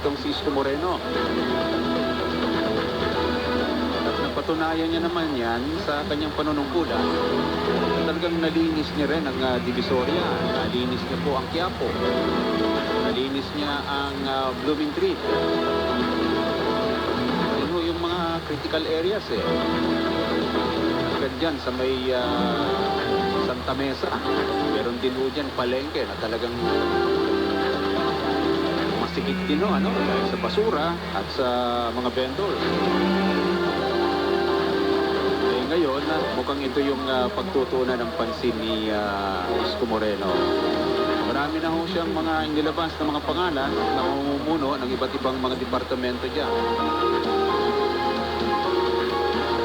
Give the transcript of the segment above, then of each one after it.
Itong si Isko Moreno. At napatunayan niya naman yan sa kanyang panunungkulan. Talagang nalinis niya rin ang Divisoria. Nalinis niya po ang Quiapo. Nalinis niya ang Blooming Treat. Yun yung mga critical areas eh. Agad dyan sa may Santa Mesa. Meron din po dyan Palengke na talagang masikip din dahil sa basura at sa mga vendor. Eh ngayon, mukhang ito yung pagtutunan ng pansin ni Isko Moreno. Marami na ho siyang mga inilabas na mga pangalan na mamumuno ng iba't ibang mga departamento dyan.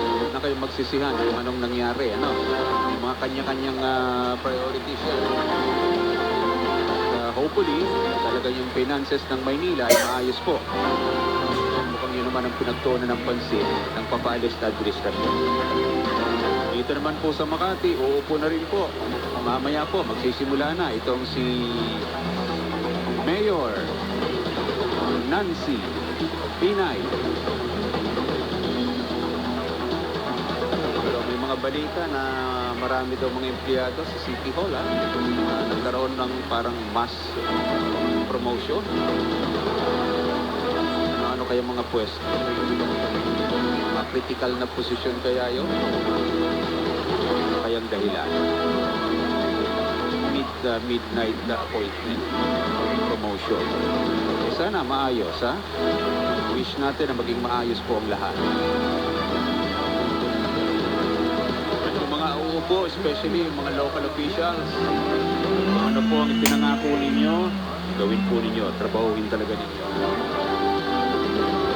Huwag na kayong magsisihan kung anong nangyari, yung mga kanya-kanyang priorities yan. Hopefully, talaga yung finances ng Maynila ay maayos po. Mukhang yun naman ang pinagtuunan ng pansin ng papaalis na administrasyon. Dito naman po sa Makati, uupo na rin po. Mamaya po, magsisimula na itong si Mayor Nancy Pinay. Pero may mga balita na marami daw mga empleyado sa City Hall nagkaroon ng parang mass promotion. Ano kaya mga pwesto? Mga critical na posisyon kaya yun? Ano kayang dahilan? Midnight appointment promotion. Sana maayos, wish natin na maging maayos po ang lahat. Po, especially yung mga local officials, ano po ang ipinangako ninyo, gawin po ninyo, trabahuin talaga ninyo.